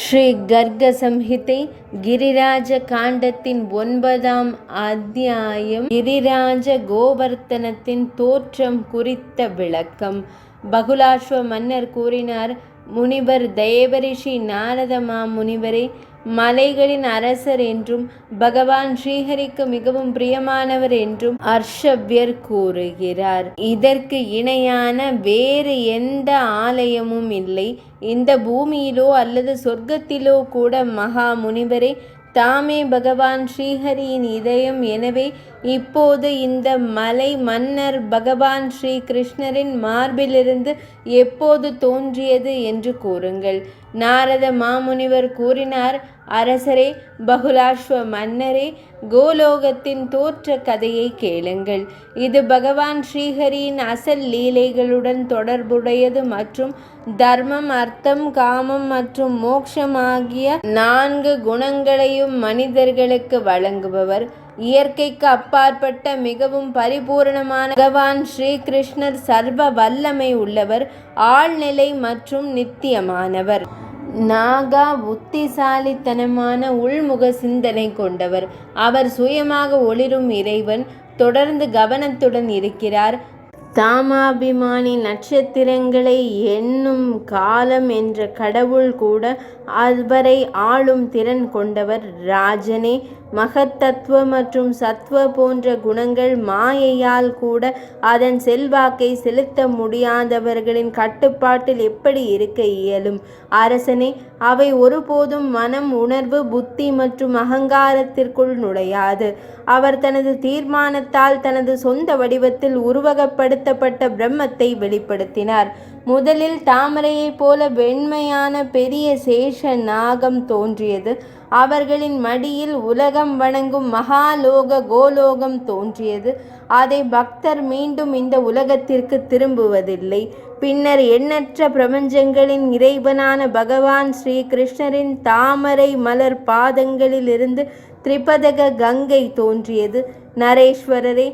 ஸ்ரீ கர்க சம்ஹிதை கிரிராஜ காண்டத்தின் 9ஆம் அத்தியாயம் கிரிராஜ கோவர்த்தனத்தின் தோற்றம் குறித்த விளக்கம். பகுலாஸ்வ மன்னர் கூறினார், முனிவர் தேவரிஷி நாரத மாமுனிவரே, மலைகளின் அரசர் என்றும் பகவான் ஸ்ரீஹரிக்கு மிகவும் பிரியமானவர் என்றும் அர்ஷவ்யர் கூறுகிறார். இதற்கு இணையான வேறு எந்த ஆலயமும் இல்லை. இந்த பூமியிலோ அல்லது சொர்க்கத்திலோ கூட மகா முனிவரே, தாமே பகவான் ஸ்ரீஹரியின் இதயம். எனவே இப்போது இந்த மலை மன்னர் பகவான் ஸ்ரீ கிருஷ்ணரின் மார்பிலிருந்து எப்போது தோன்றியது என்று கூறுங்கள். நாரத மாமுனிவர் கூறினார், அரசரே, பகுலாஸ்வ மன்னரே, கோலோகத்தின் தோற்ற கதையை கேளுங்கள். இது பகவான் ஸ்ரீஹரியின் அசல் லீலைகளுடன் தொடர்புடையது மற்றும் தர்மம், அர்த்தம், காமம் மற்றும் மோக்ஷம் ஆகிய 4 குணங்களையும் மனிதர்களுக்கு வழங்குபவர். இயற்கைக்கு அப்பாற்பட்ட மிகவும் பரிபூரணமான பகவான் ஸ்ரீ கிருஷ்ணர் சர்வ வல்லமை உள்ளவர், ஆழ்நிலை மற்றும் நித்தியமானவர். நாகா புத்திசாலித்தனமான உள்முக சிந்தனை கொண்டவர். அவர் சுயமாக ஒளிரும் இறைவன். தொடர்ந்து கவனத்துடன் இருக்கிறார். தாமாபிமானி நட்சத்திரங்களை எண்ணும் காலம் என்ற கடவுள் கூட அவரை ஆளும் திறன் கொண்டவர். ராஜனே, மகத்தத்துவ மற்றும் சத்வ போன்ற குணங்கள் மாயையால் கூட அதன் செல்வாக்கை செலுத்த முடியாதவர்களின் கட்டுப்பாட்டில் எப்படி இருக்க இயலும்? அரசனே, அவை ஒருபோதும் மனம், உணர்வு, புத்தி மற்றும் அகங்காரத்திற்குள் நுழையாது. அவர் தனது தீர்மானத்தால் தனது சொந்த வடிவத்தில் உருவகப்படுத்தப்பட்ட பிரம்மத்தை வெளிப்படுத்தினார். முதலில் தாமரையைப் போல வெண்மையான பெரிய சேஷ நாகம் தோன்றியது. அவர்களின் மடியில் உலகம் வணங்கும் மகாலோக கோலோகம் தோன்றியது. அதை பக்தர் மீண்டும் இந்த உலகத்திற்கு திரும்புவதில்லை. பின்னர் எண்ணற்ற பிரபஞ்சங்களின் இறைவனான பகவான் ஸ்ரீ கிருஷ்ணரின் தாமரை மலர் பாதங்களில் இருந்து திரிபதக கங்கை தோன்றியது. நரேஸ்வரரே,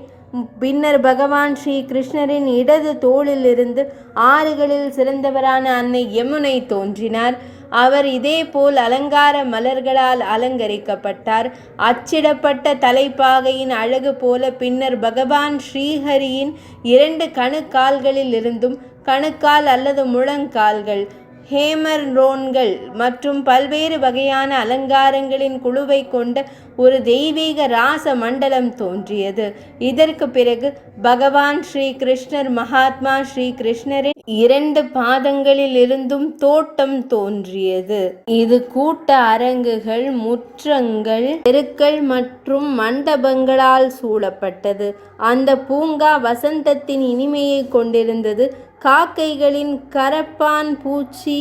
பின்னர் பகவான் ஸ்ரீ கிருஷ்ணரின் இடது தோளிலிருந்து ஆறுகளில் சிறந்தவரான அன்னை யமுனை தோன்றினார். அவர் இதேபோல் அலங்கார மலர்களால் அலங்கரிக்கப்பட்டார். அச்சிடப்பட்ட தலைப்பாகையின் அழகு போல பின்னர் பகவான் ஸ்ரீஹரியின் 2 கணுக்கால்களில் இருந்தும் கணுக்கால் அல்லது முழங்கால்கள், ஹேமரோன்கள் மற்றும் பல்வேறு வகையான அலங்காரங்களின் குழுவை கொண்ட ஒரு தெய்வீக ராச மண்டலம் தோன்றியது. இதற்கு பிறகு பகவான் ஸ்ரீ கிருஷ்ணர் மகாத்மா ஸ்ரீ கிருஷ்ணரின் 2 பாதங்களில் இருந்தும் தோட்டம் தோன்றியது. இது கூட்ட அரங்குகள், முற்றங்கள், தெருக்கள் மற்றும் மண்டபங்களால் சூழப்பட்டது. அந்த பூங்கா வசந்தத்தின் இனிமையை கொண்டிருந்தது. காக்கைகளின் கரப்பான் பூச்சி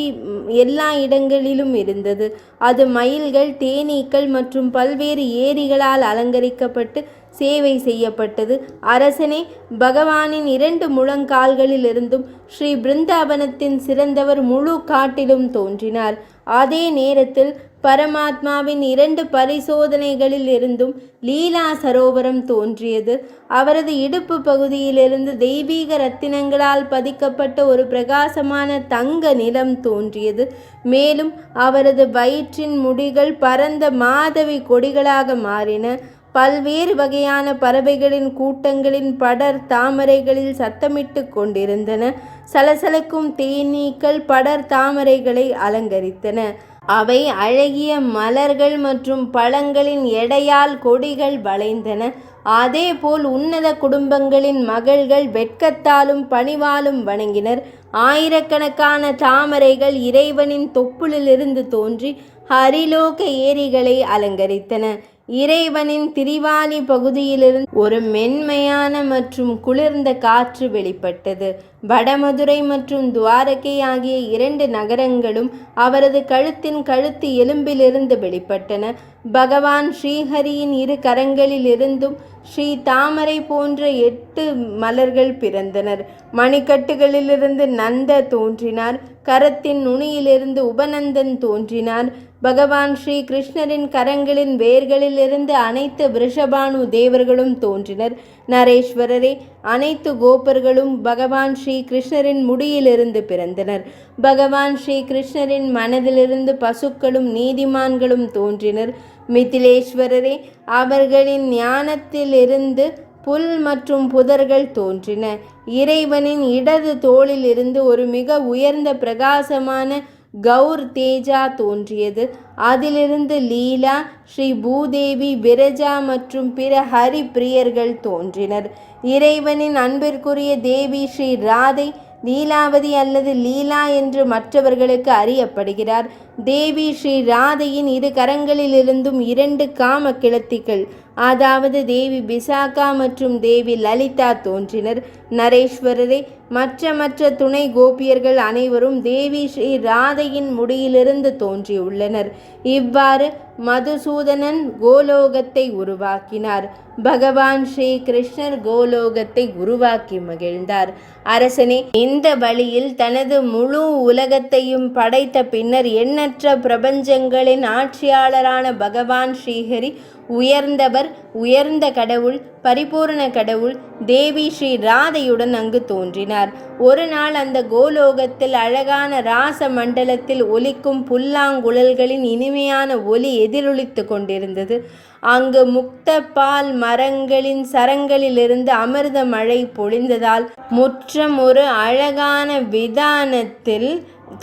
எல்லா இடங்களிலும் இருந்தது. அது மயில்கள், தேனீக்கள் மற்றும் பல்வேறு ஏரிகளால் அலங்கரிக்கப்பட்டு சேவை செய்யப்பட்டது. அரசனே, பகவானின் 2 முழங்கால்களில் இருந்தும் ஸ்ரீ பிருந்தாவனத்தின் சிறந்தவர் முழு காட்டிலும் தோன்றினார். அதே நேரத்தில் பரமாத்மாவின் 2 பரிசோதனைகளில் இருந்தும் லீலா சரோவரம் தோன்றியது. அவரது இடுப்பு பகுதியிலிருந்து தெய்வீக ரத்தினங்களால் பதிக்கப்பட்ட ஒரு பிரகாசமான தங்க நிலம் தோன்றியது. மேலும் அவரது வயிற்றின் முடிகள் பரந்த மாதவி கொடிகளாக மாறின. பல்வேறு வகையான பறவைகளின் கூட்டங்களின் படர் தாமரைகளில் சத்தமிட்டு கொண்டிருந்தன. சலசலக்கும் தேனீக்கள் படர் தாமரைகளை அலங்கரித்தன. அவை அழகிய மலர்கள் மற்றும் பழங்களின் எடையால் கொடிகள் வளைந்தன. அதேபோல் உன்னத குடும்பங்களின் மகள்கள் வெட்கத்தாலும் பணிவாலும் வணங்கினர். ஆயிரக்கணக்கான தாமரைகள் இறைவனின் தொப்புளிலிருந்து தோன்றி ஹரிலோக ஏரிகளை அலங்கரித்தன. இறைவனின் திரிவாலி பகுதியிலிருந்து ஒரு மென்மையான மற்றும் குளிர்ந்த காற்று வெளிப்பட்டது. வடமதுரை மற்றும் துவாரகை ஆகிய 2 நகரங்களும் அவரது கழுத்தின் கழுத்து எலும்பிலிருந்து வெளிப்பட்டன. பகவான் ஸ்ரீஹரியின் 2 கரங்களில் இருந்தும் ஸ்ரீ தாமரை போன்ற 8 மலர்கள் பிறந்தனர். மணிக்கட்டுகளிலிருந்து நந்த தோன்றினார். கரத்தின் நுனியிலிருந்து உபநந்தன் தோன்றினார். பகவான் ஸ்ரீ கிருஷ்ணரின் கரங்களின் வேர்களிலிருந்து அனைத்து விருஷபானு தேவர்களும் தோன்றினர். நரேஸ்வரரே, அனைத்து கோபர்களும் பகவான் ஸ்ரீ கிருஷ்ணரின் முடியிலிருந்து பிறந்தனர். பகவான் ஸ்ரீ கிருஷ்ணரின் மனதிலிருந்து பசுக்களும் நீதிமான்களும் தோன்றினர். மிதிலேஸ்வரரே, அவர்களின் ஞானத்திலிருந்து புல் மற்றும் புதர்கள் தோன்றின. இறைவனின் இடது தோளில் இருந்து ஒரு மிக உயர்ந்த பிரகாசமான கௌர் தேஜா தோன்றியது. அதிலிருந்து லீலா, ஸ்ரீ பூதேவி, விரஜா மற்றும் பிற ஹரி பிரியர்கள் தோன்றினர். இறைவனின் அன்பிற்குரிய தேவி ஸ்ரீ ராதை லீலாவதி அல்லது லீலா என்று மற்றவர்களுக்கு அறியப்படுகிறார். தேவி ஸ்ரீ ராதையின் இரு கரங்களிலிருந்தும் 2 காம கிளத்திகள், அதாவது தேவி விசாகா மற்றும் தேவி லலிதா தோன்றினர். நரேஸ்வரரே, மற்ற துணை கோபியர்கள் அனைவரும் தேவி ஸ்ரீ ராதையின் முடியிலிருந்து தோன்றியுள்ளனர். இவ்வாறு மதுசூதனன் கோலோகத்தை உருவாக்கினார். பகவான் ஸ்ரீ கிருஷ்ணர் கோலோகத்தை உருவாக்கி மகிழ்ந்தார். அரசனே, இந்த வழியில் தனது முழு உலகத்தையும் படைத்த பின்னர் எண்ணற்ற பிரபஞ்சங்களின் ஆட்சியாளரான பகவான் ஸ்ரீஹரி உயர்ந்தவர், உயர்ந்த கடவுள், பரிபூர்ண கடவுள் தேவி ஸ்ரீ ராதையுடன் அங்கு தோன்றினார். ஒரு நாள் அந்த கோலோகத்தில் அழகான ராச மண்டலத்தில் ஒலிக்கும் புல்லாங்குழல்களின் இனிமையான ஒலி எதிரொலித்து கொண்டிருந்தது. அங்கு முக்த பால் மரங்களின் சரங்களிலிருந்து அமிர்த மழை பொழிந்ததால் முற்றம் ஒரு அழகான விதானத்தில்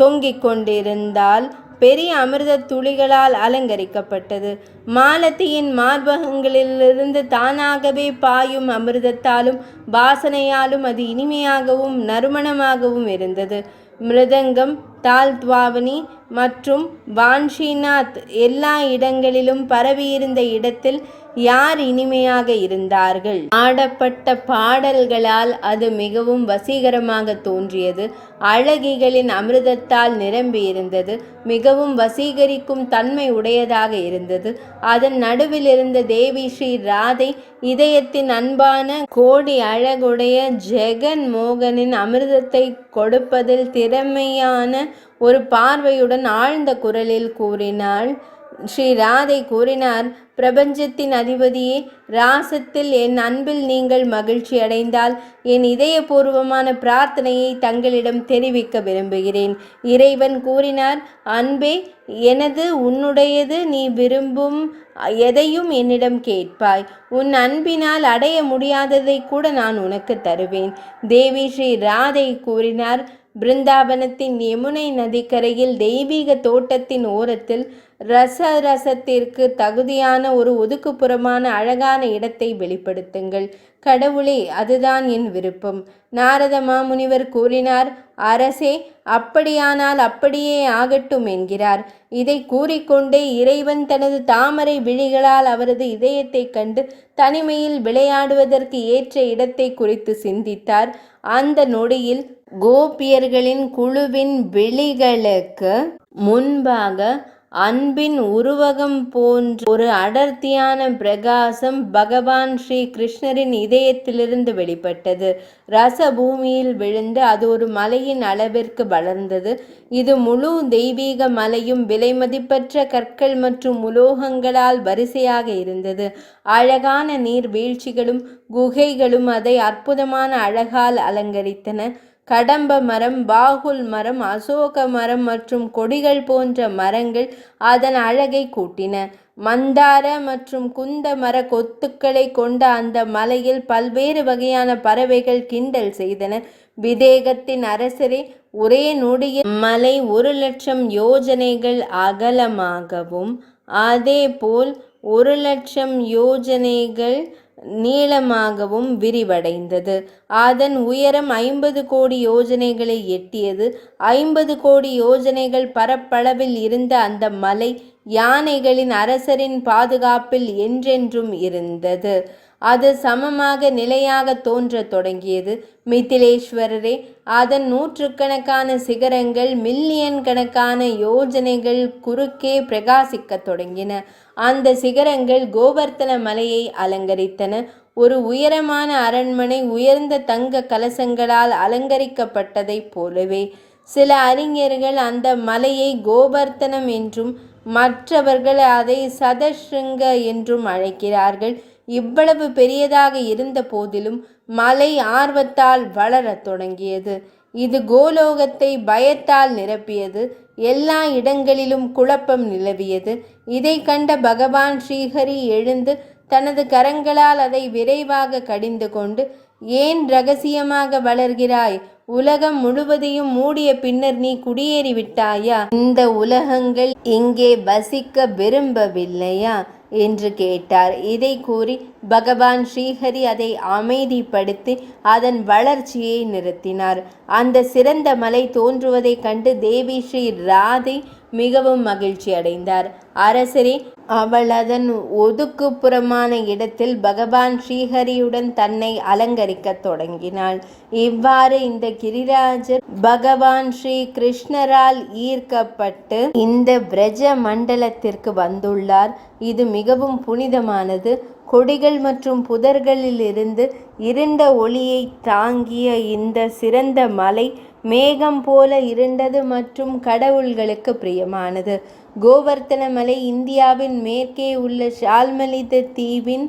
தொங்கிக் கொண்டிருந்தால் பெரிய அமிர்த துளிகளால் அலங்கரிக்கப்பட்டது. மாலதியின் மார்பகங்களிலிருந்து தானாகவே பாயும் அமிர்தத்தாலும் வாசனையாலும் அது இனிமையாகவும் நறுமணமாகவும் இருந்தது. மிருதங்கம், தால்த்வாவனி மற்றும் வான்ஷிநாத் எல்லா இடங்களிலும் பரவியிருந்த இடத்தில் யார் இனிமையாக இருந்தார்கள். ஆடப்பட்ட பாடல்களால் அது மிகவும் வசீகரமாக தோன்றியது. அழகிகளின் அமிர்தத்தால் நிரம்பியிருந்தது. மிகவும் வசீகரிக்கும் தன்மை உடையதாக இருந்தது. அதன் நடுவில் இருந்த தேவி ஸ்ரீ ராதை இதயத்தின் அன்பான கோடி அழகுடைய ஜெகன் மோகனின் அமிர்தத்தை கொடுப்பதில் திறமையான ஒரு பார்வையுடன் ஆழ்ந்த குரலில் கூறினாள். ஸ்ரீ ராதை கூறினார், பிரபஞ்சத்தின் அதிபதியே, ராசத்தில் என் அன்பில் நீங்கள் மகிழ்ச்சி அடைந்தால் என் இதயபூர்வமான பிரார்த்தனையை தங்களிடம் தெரிவிக்க விரும்புகிறேன். இறைவன் கூறினார், அன்பே, எனது உன்னுடையது, நீ விரும்பும் எதையும் என்னிடம் கேட்பாய். உன் அன்பினால் அடைய முடியாததை கூட நான் உனக்கு தருவேன். தேவி ஸ்ரீ ராதை கூறினார், பிருந்தாவனத்தின் யமுனை நதிக்கரையில் தெய்வீக தோட்டத்தின் ஓரத்தில் ரசத்திற்கு தகுதியான ஒரு ஒதுக்குப்புறமான அழகான இடத்தை வெளிப்படுத்துங்கள். கடவுளே, அதுதான் என் விருப்பம். நாரத மாமுனிவர் கூறினார், அரசே, அப்படியானால் அப்படியே ஆகட்டும் என்கிறார். இதை கூறிக்கொண்டே இறைவன் தனது தாமரை விழிகளால் அவரது இதயத்தை கண்டு தனிமையில் விளையாடுவதற்கு ஏற்ற இடத்தை குறித்து சிந்தித்தார். அந்த நொடியில் கோபியர்களின் குழுவின் விழிகளுக்கு முன்பாக அன்பின் உருவகம் போன்ற ஒரு அடர்த்தியான பிரகாசம் பகவான் ஸ்ரீ கிருஷ்ணரின் இதயத்திலிருந்து வெளிப்பட்டது. ரச பூமியில் விழுந்து அது ஒரு மலையின் அளவிற்கு வளர்ந்தது. இது முழு தெய்வீக மலையும் விலைமதிப்பற்ற கற்கள் மற்றும் உலோகங்களால் வரிசையாக இருந்தது. அழகான நீர் வீழ்ச்சிகளும் குகைகளும் அதை அற்புதமான அழகால் அலங்கரித்தன. கடம்ப மரம், பாகுல் மரம், அசோக மரம் மற்றும் கொடிகள் போன்ற மரங்கள் அதன் அழகை கூட்டின. மந்தார மற்றும் குந்த மர கொத்துக்களை கொண்ட அந்த மலையில் பல்வேறு வகையான பறவைகள் கிண்டல் செய்தன. விதேகத்தின் அரசரே, ஒரே நொடியில் மலை 1,00,000 யோஜனைகள் அகலமாகவும் அதேபோல் 1,00,000 யோஜனைகள் நீளமாகவும் விரிவடைந்தது. அதன் உயரம் 50 கோடி யோஜனைகளை எட்டியது. 50 கோடி யோஜனைகள் பரப்பளவில் இருந்த அந்த மலை யானைகளின் அரசரின் பாதுகாப்பில் என்றென்றும் இருந்தது. அது சமமாக நிலையாக தோன்றத் தொடங்கியது. மிதிலேஸ்வரரே, அதன் 100கணக்கான சிகரங்கள் மில்லியன் கணக்கான யோஜனைகள் குறுக்கே பிரகாசிக்கத் தொடங்கின. அந்த சிகரங்கள் கோவர்த்தன மலையை அலங்கரித்தன. ஒரு உயரமான அரண்மனை உயர்ந்த தங்க கலசங்களால் அலங்கரிக்கப்பட்டதைப் போலவே. சில அறிஞர்கள் அந்த மலையை கோவர்த்தனம் என்றும் மற்றவர்கள் அதை சதஸ்ருங்க என்றும் அழைக்கிறார்கள். இவ்வளவு பெரியதாக இருந்த போதிலும் மலை ஆர்வத்தால் வளரத் தொடங்கியது. இது கோலோகத்தை பயத்தால் நிரப்பியது. எல்லா இடங்களிலும் குழப்பம் நிலவியது. இதை கண்ட பகவான் ஸ்ரீஹரி எழுந்து தனது கரங்களால் அதை விரைவாக கடிந்து கொண்டு, ஏன் ரகசியமாக வளர்கிறாய்? உலகம் முழுவதையும் மூடிய பின்னர் நீ குடியேறி விட்டாயா? இந்த உலகங்கள் இங்கே வசிக்க விரும்பவில்லையா என்று கேட்டார். இதை கூறி பகவான் ஸ்ரீஹரி அதை அமைதிப்படுத்தி அதன் வளர்ச்சியை நிறுத்தினார். அந்த சிறந்த மலை தோன்றுவதைக் கண்டு தேவி ஸ்ரீ ராதை மிகவும் மகிழ்ச்சி அடைந்தார். அரசரே, அவள் அதன் ஒதுக்குப்புறமான இடத்தில் பகவான் ஸ்ரீஹரியுடன் தன்னை அலங்கரிக்கத் தொடங்கினாள். இவ்வாறு இந்த கிரிராஜர் பகவான் ஸ்ரீ கிருஷ்ணரால் ஈர்க்கப்பட்டு இந்த பிரஜ மண்டலத்திற்கு வந்துள்ளார். இது மிகவும் புனிதமானது. கொடிகள் மற்றும் புதர்களிலிருந்து இருண்ட ஒளியை தாங்கிய இந்த சிறந்த மலை மேகம் போல இருண்டது மற்றும் கடவுள்களுக்கு பிரியமானது. கோவர்த்தன மலை இந்தியாவின் மேற்கே உள்ள ஷால்மலித தீவின்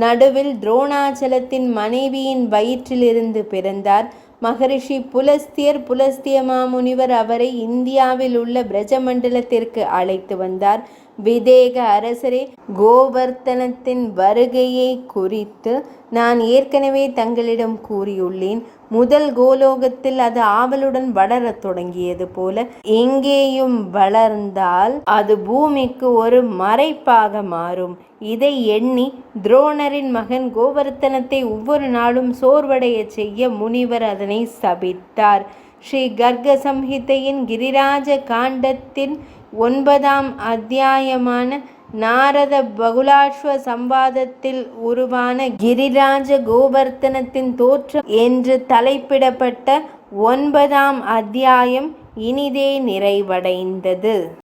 நடுவில் துரோணாச்சலத்தின் மனைவியின் வயிற்றிலிருந்து பிறந்தார். மகரிஷி புலஸ்திய மாமுனிவர் அவரை இந்தியாவில் உள்ள பிரஜமண்டலத்திற்கு அழைத்து வந்தார். விதேக அரசரே, கோவர்த்தனத்தின் வருகையை குறித்து நான் ஏற்கனவே தங்களிடம் கூறியுள்ளேன். முதல் கோலோகத்தில் அது ஆவலுடன் வளரத் தொடங்கியது போல எங்கேயும் வளர்ந்தால் அது பூமிக்கு ஒரு மறைப்பாக மாறும். இதை எண்ணி துரோணரின் மகன் கோவர்த்தனத்தை ஒவ்வொரு நாளும் சோர்வடைய செய்ய முனிவர் அதனை சபித்தார். ஸ்ரீ கர்க சம்ஹிதையின் கிரிராஜ காண்டத்தின் 9ஆம் அத்தியாயமான நாரத பகுலாஸ்வ சம்பாதத்தில் உருவான கிரிராஜ கோவர்த்தனத்தின் தோற்றம் என்று தலைப்பிடப்பட்ட 9ஆம் அத்தியாயம் இனிதே நிறைவடைந்தது.